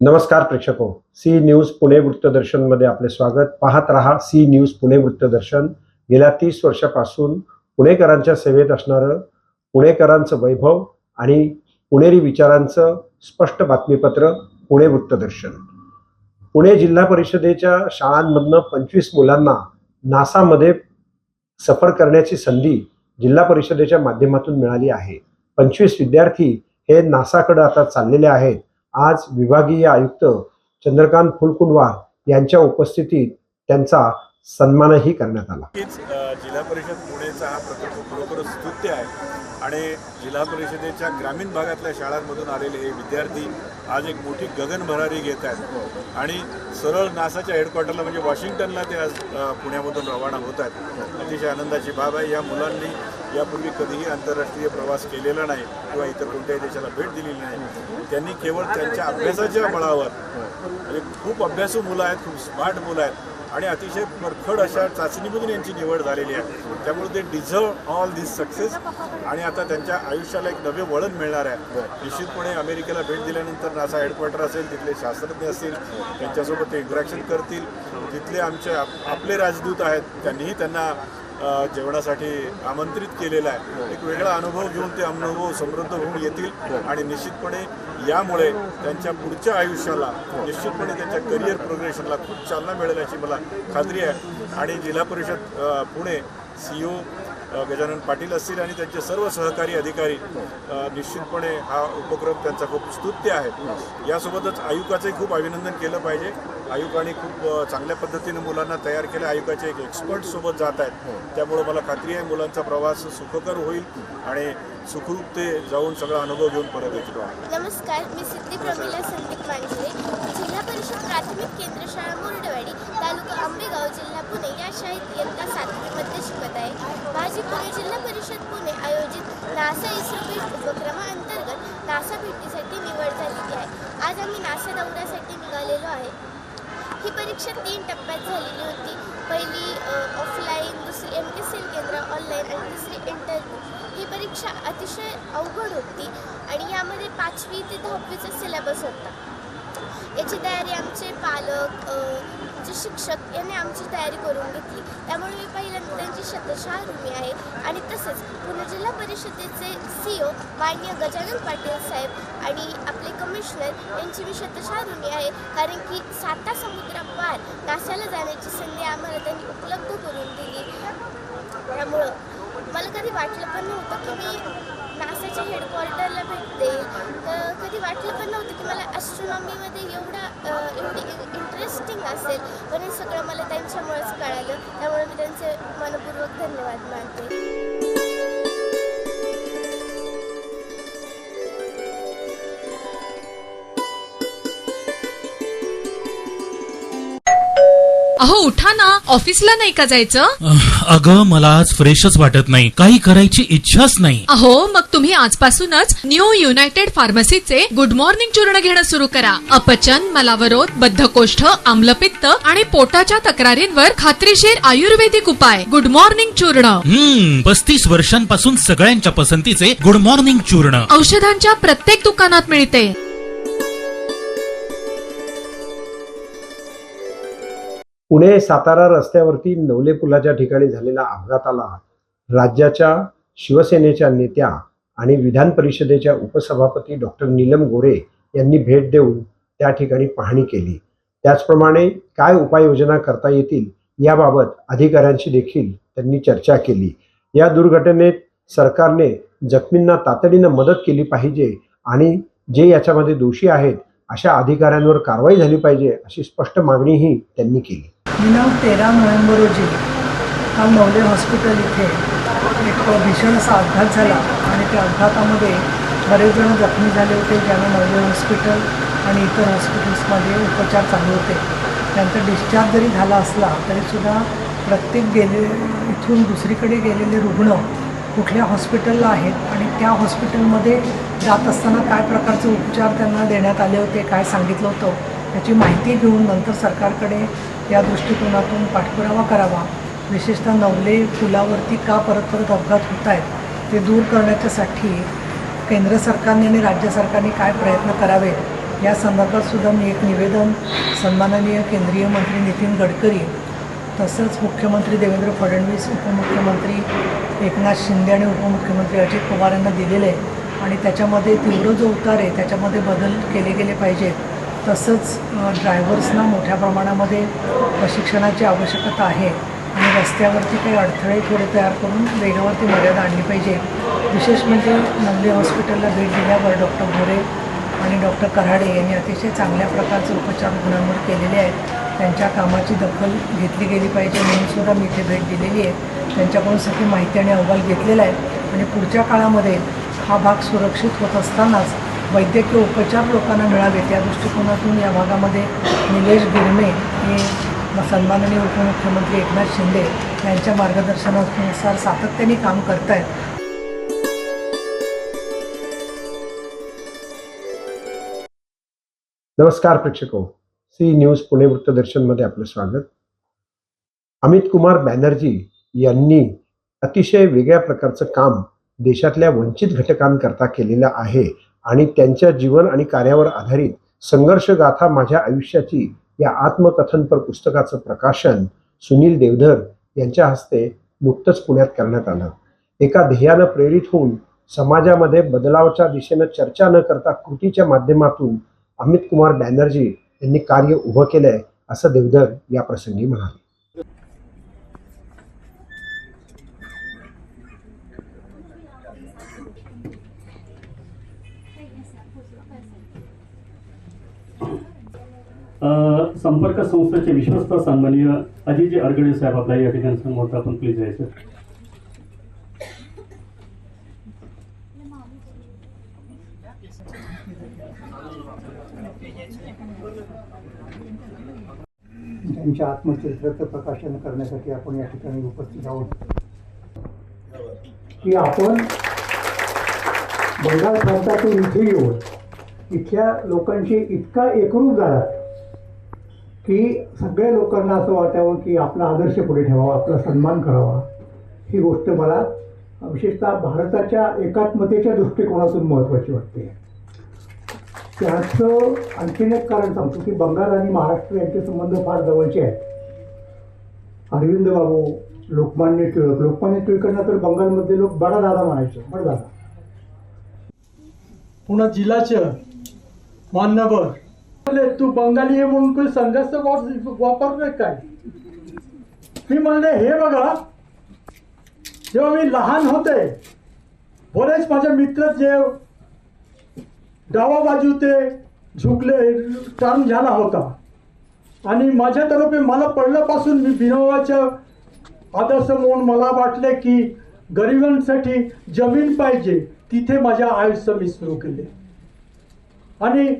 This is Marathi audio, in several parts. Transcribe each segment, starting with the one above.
नमस्कार प्रेक्षको, सी न्यूज पुणे वृत्तदर्शन मध्ये आपले स्वागत। पाहत रहा सी न्यूज पुणे वृत्तदर्शन। गेल्या 30 वर्षापासून पुणेकरांच्या सेवेत असणारं पुणेकरांचं वैभव आणि पुणेरी विचारांचं स्पष्ट बातमीपत्र पुणे वृत्तदर्शन। पुणे जिल्हा परिषदेच्या शाळांमधनं 25 मुलांना नासामध्ये सफर करण्याची संधी जिल्हा परिषदेच्या माध्यमातून मिळाली आहे। 25 विद्यार्थी हे नासाकडे आता चाललेले आहेत। आज विभागीय आयुक्त चंद्रकांत फुलकुंडवार यांच्या उपस्थितीत त्यांचा सन्मानही करण्यात आला। जिल्हा परिषद पुणेचा हा प्रकल्प खरोखर स्तुत्य आहे आणि जिल्हा परिषदेच्या ग्रामीण भागातल्या शाळांमधून आलेले हे विद्यार्थी आज एक मोठी गगनभरारी घेत आहेत आणि सरळ नासाच्या हेडक्वार्टरला म्हणजे वॉशिंग्टनला ते आज पुण्यामधून रवाना होत आहेत। अतिशय आनंदाची बाब आहे। या मुलांनी यापूर्वी कधीही आंतरराष्ट्रीय प्रवास केलेला नाही किंवा इतर कोणत्याही देशाला भेट दिलेली नाही। त्यांनी केवळ त्यांच्या अभ्यासाच्या बळावर म्हणजे खूप अभ्यासू मुलं आहेत, खूप स्मार्ट मुलं आहेत आणि अतिशय परखड अशा चाचणीमधून यांची निवड झालेली आहे। त्यामुळे ते डिझर्व ऑल दिस सक्सेस आणि आता त्यांच्या आयुष्याला एक नवे वळण मिळणार आहे। निश्चितपणे अमेरिकेला भेट दिल्यानंतर नासा हेडक्वार्टर असेल, तिथले शास्त्रज्ञ असतील, त्यांच्यासोबत ते इंटरॅक्शन करतील। तिथले आपले राजदूत आहेत, त्यांनीही त्यांना जेवणासाठी आमंत्रित केलेलं आहे। एक वेगळा अनुभव घेऊन ते अनुभव समृद्ध होऊन येतील आणि निश्चितपणे यामुळे त्यांच्या पुढच्या आयुष्याला निश्चितपणे त्यांच्या करिअर प्रोग्रेशनला खूप चालना मिळेल याची मला खात्री आहे। आणि जिल्हा परिषद पुणे CEO गजानन पाटील असतील आणि त्यांचे सर्व सहकारी अधिकारी निश्चितपणे हा उपक्रम त्यांचा खूप स्तुत्य आहे। यासोबतच आयुकाचंही खूप अभिनंदन केलं पाहिजे। आयुकाने खूप चांगल्या पद्धतीने मुलांना तयार केलं। आयुकाचे एक एक्सपर्ट सोबत जात आहेत, त्यामुळे मला खात्री आहे मुलांचा प्रवास सुखकर होईल आणि सुखरूप ते जाऊन सगळा अनुभव घेऊन परत येतील। नमस्कार, मी सिद्धी प्रमिला संदीप मांजरे, जिल्हा परिषद प्राथमिक केंद्र शाळा मोरडेवाडी, तालुका आंबेगाव, जिल्हा पुणे या शाळेत इयत्ता 7वी मध्ये शिकत आहे। माझी पुणे जिल्हा परिषद पुणे आयोजित नासा इस्रो भेट उपक्रमाअंतर्गत नासा भेटीसाठी निवड झालेली आहे। आज आम्ही नासा दौऱ्यासाठी निघालेलो आहे। ही परीक्षा 3 टप्प्यात झालेली होती। पहिली ऑफलाईन, दुसरी MTCL केंद्र ऑनलाईन आणि तिसरी इंटरव्ह्यू। ही परीक्षा अतिशय अवघड होती आणि यामध्ये 5वी ते 10वीचा सिलेबस होता। याची तयारी आमचे पालक, जे शिक्षक यांनी आमची तयारी करून घेतली, त्यामुळे मी पहिल्यांदा त्यांची शतशः ऋणी आहे। आणि तसेच पुणे जिल्हा परिषदेचे CEO माननीय गजानन पाटील साहेब आणि आपले कमिशनर यांची मी शतशः ऋणी आहे, कारण की 7 समुद्रापार नासाला जाण्याची संधी आम्हाला त्यांनी उपलब्ध करून दिली। त्यामुळं मला कधी वाटलं पण नव्हतं की मी नासाच्या हेडक्वार्टरला भेट देईल, तर कधी वाटलं पण नव्हतं की मला ॲस्ट्रॉनॉमीमध्ये एवढी इंटरेस्टिंग असेल, पण हे सगळं मला त्यांच्यामुळेच कळालं। त्यामुळे मी त्यांचे मनपूर्वक धन्यवाद मानते। अहो उठा ना, ऑफिसला नाही का जायचं? अगं मला आज फ्रेशच वाटत नाही, काही करायची इच्छाच नाही। अहो मग तुम्ही आजपासूनच न्यू युनायटेड फार्मसीचे गुड मॉर्निंग चूर्ण घेणं सुरू करा। अपचन, मलावरोध, बद्धकोष्ठ, आम्लपित्त आणि पोटाच्या तक्रारींवर खात्रीशीर आयुर्वेदिक उपाय गुड मॉर्निंग चूर्ण। 35 वर्षांपासून सगळ्यांच्या पसंतीचे गुड मॉर्निंग चूर्ण औषधांच्या प्रत्येक दुकानात मिळते। पुणे सातारा रस्त्यावरती नवले पुलाच्या ठिकाणी झालेल्या अपघाताला राज्याच्या शिवसेनेच्या नेत्या आणि विधान परिषदेच्या उपसभापती डॉक्टर नीलम गोरे यांनी भेट देऊन त्या ठिकाणी पाहणी केली। त्याचप्रमाणे काय उपाययोजना करता येतील याबाबत अधिकाऱ्यांशी देखील त्यांनी चर्चा केली। या दुर्घटनेत सरकारने जखमींना तातडीनं मदत केली पाहिजे आणि जे याच्यामध्ये दोषी आहेत अशा अधिकाऱ्यांवर कारवाई झाली पाहिजे अशी स्पष्ट मागणीही त्यांनी केली। दिनांक 13 नोव्हेंबर रोजी काल नवले हॉस्पिटल इथे एक भीषण असा अपघात झाला आणि त्या अपघातामध्ये बरेच जण जखमी झाले होते, ज्यांना नवले हॉस्पिटल आणि इतर हॉस्पिटल्समध्ये उपचार चालू होते। त्यांचा डिस्चार्ज जरी झाला असला तरीसुद्धा प्रत्येक इथून दुसरीकडे गेलेले रुग्ण कुठल्या हॉस्पिटलला आहेत आणि त्या हॉस्पिटलमध्ये जात असताना काय प्रकारचे उपचार त्यांना देण्यात आले होते, काय सांगितलं होतं याची माहिती घेऊन नंतर सरकारकडे या दृष्टिकोनातून पाठपुरावा करावा। विशेषतः नवले पुलावरती का परत अपघात होत आहेत ते दूर करण्याच्यासाठी केंद्र सरकारने आणि राज्य सरकारने काय प्रयत्न करावे या संदर्भात सुद्धा मी एक निवेदन सन्माननीय केंद्रीय मंत्री नितीन गडकरी तसंच मुख्यमंत्री देवेंद्र फडणवीस, उपमुख्यमंत्री एकनाथ शिंदे आणि उपमुख्यमंत्री अजित पवार यांना दिलेले आहे आणि त्याच्यामध्ये तीव्र जो उतार आहे त्याच्यामध्ये बदल केले गेले पाहिजेत. तसंच ड्रायव्हर्सना मोठ्या प्रमाणामध्ये प्रशिक्षणाची आवश्यकता आहे आणि रस्त्यावरती काही अडथळे थोडे तयार करून वेगावरती मर्यादा आणली पाहिजे. विशेष म्हणजे नवले हॉस्पिटलला भेट दिल्यावर डॉक्टर भोरे आणि डॉक्टर कराडे यांनी अतिशय चांगल्या प्रकारचे उपचार रुग्णांवर केलेले आहेत. त्यांच्या कामाची दखल घेतली गेली पाहिजे म्हणून सुद्धा मी इथे भेट दिलेली आहे. त्यांच्याकडून सगळी माहिती आणि अहवाल घेतलेला आहे आणि पुढच्या काळामध्ये हा भाग सुरक्षित होत असतानाच वैद्यकीय उपचार लोकांना मिळावेत या दृष्टिकोनातून या भागामध्ये निलेश गिरमे हे सन्माननीय उपमुख्यमंत्री एकनाथ शिंदे यांच्या मार्गदर्शनानुसार सातत्याने काम करत आहेत. नमस्कार प्रेक्षको, सी न्यूज पुणे वृत्तदर्शनमध्ये आपलं स्वागत. अमित कुमार बॅनर्जी यांनी अतिशय वेगळ्या प्रकारचं काम देशातल्या वंचित घटकांकरता केलेलं आहे आणि त्यांच्या जीवन आणि कार्यावर आधारित संघर्ष गाथा माझ्या आयुष्याची या आत्मकथनपर पुस्तकाचं प्रकाशन सुनील देवधर यांच्या हस्ते नुकतंच पुण्यात करण्यात आलं. एका ध्येयानं प्रेरित होऊन समाजामध्ये बदलावाच्या दिशेनं चर्चा न करता कृतीच्या माध्यमातून अमित कुमार बॅनर्जी यांनी कार्य उभं केलंय असं देवधर या प्रसंगी म्हणाले. संपर्क संस्थेचे विश्वस्त सन्माननीय अजितजी अडगडे साहेब आपल्या या ठिकाणी समोर आपण प्लीज यायचं. त्यांच्या आत्मचरित्राचं प्रकाशन करण्यासाठी आपण या ठिकाणी उपस्थित आहोत की आपण बंगाल प्रांतातून इथे येऊन इथल्या लोकांशी इतका एकरूप झाला की सगळ्या लोकांना असं वाटावं की आपला आदर्श पुढे ठेवावा, आपला सन्मान करावा. ही गोष्ट मला विशेषतः भारताच्या एकात्मतेच्या दृष्टिकोनातून महत्त्वाची वाटते. त्याचं आणखीन एक कारण सांगतो की बंगाल आणि महाराष्ट्र यांचे संबंध फार जवळचे आहेत. अरविंद बाबू, लोकमान्य टिळकांना तर बंगालमध्ये लोक बडा दादा म्हणायचे, बडदादा. पुन्हा जिल्ह्याचं मान्यवर तू बंगाली आहे म्हणून काही संघर्ष वापरले काय. मी म्हणले हे बघा, जेव्हा मी लहान होते बरेच माझे मित्र जे डावा बाजू ते झुकले टर्न झाला होता आणि माझ्यातर्फे मला पडल्यापासून मी बिनोबाच्या आदर्श म्हणून मला वाटले की गरिबांसाठी जमीन पाहिजे. तिथे माझ्या आयुष्य मी सुरू केले आणि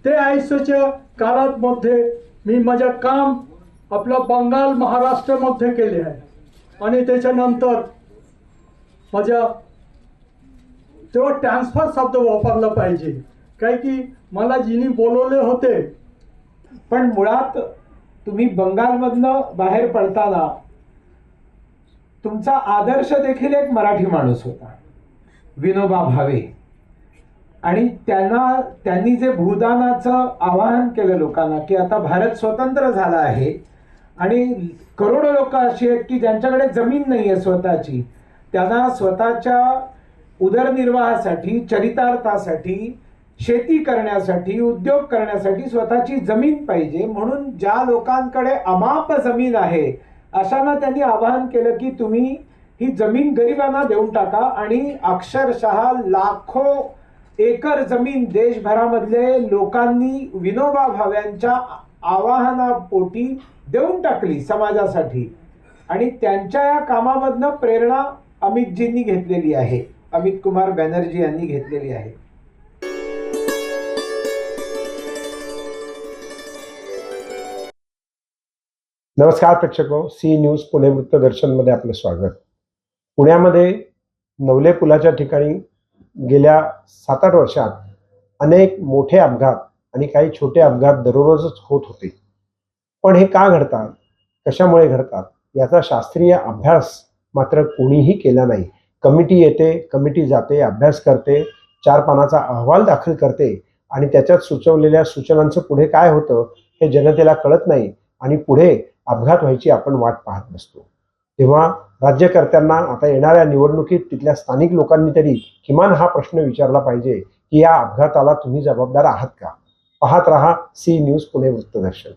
ते आयुष्याच्या काळात मध्ये मी माझं काम आपला बंगाल महाराष्ट्रामध्ये केले आहे आणि त्याच्यानंतर माझ्या तेव्हा ट्रान्सफर शब्द वापरला पाहिजे काय की मला जिनी बोलवले होते. पण मुळात तुम्ही बंगालमधनं बाहेर पडताना तुमचा आदर्श देखील एक मराठी माणूस होता, विनोबा भावे. आणि त्यांनी जे भूदानाचं आवाहन केलं लोकांना की आता भारत स्वतंत्र झाला आहे आणि करोडो लोक अशी आहेत की ज्यांच्याकडे जमीन नाही आहे स्वतःची, त्यांना स्वतःच्या उदरनिर्वाहासाठी, चरितार्थासाठी, शेती करण्यासाठी, उद्योग करण्यासाठी स्वतःची जमीन पाहिजे. म्हणून ज्या लोकांकडे अमाप जमीन आहे अशांना त्यांनी आवाहन केलं की तुम्ही ही जमीन गरिबांना देऊन टाका आणि अक्षरशः लाखो एकर जमीन देशभरामधले लोकांनी विनोबा भाव्यांच्या आवाहनापोटी देऊन टाकली समाजासाठी. आणि त्यांच्या या कामामधनं प्रेरणा अमितजींनी घेतलेली आहे, अमित कुमार बॅनर्जी यांनी घेतलेली आहे. नमस्कार प्रेक्षको, सी न्यूज पुणे वृत्तदर्शनमध्ये आपलं स्वागत. पुण्यामध्ये नवले पुलाच्या ठिकाणी गेल्या 7-8 वर्षात अनेक मोठे अपघात आणि काही छोटे अपघात दररोजच होत होते. पण हे का घडतात, कशामुळे घडतात याचा शास्त्रीय अभ्यास मात्र कोणीही केला नाही. कमिटी येते, कमिटी जाते, अभ्यास करते, 4 पानाचा अहवाल दाखल करते, आणि त्याच्यात सुचवलेल्या सूचनांचं पुढे काय होतं हे जनतेला कळत नाही आणि पुढे अपघात व्हायची आपण वाट पाहत बसतो. तेव्हा राज्यकर्त्यांना आता येणाऱ्या निवडणुकीत तिथल्या स्थानिक लोकांनी तरी किमान हा प्रश्न विचारला पाहिजे की या अपघाताला तुम्ही जबाबदार आहात का. पाहत रहा सी न्यूज पुणे वृत्तदर्शन.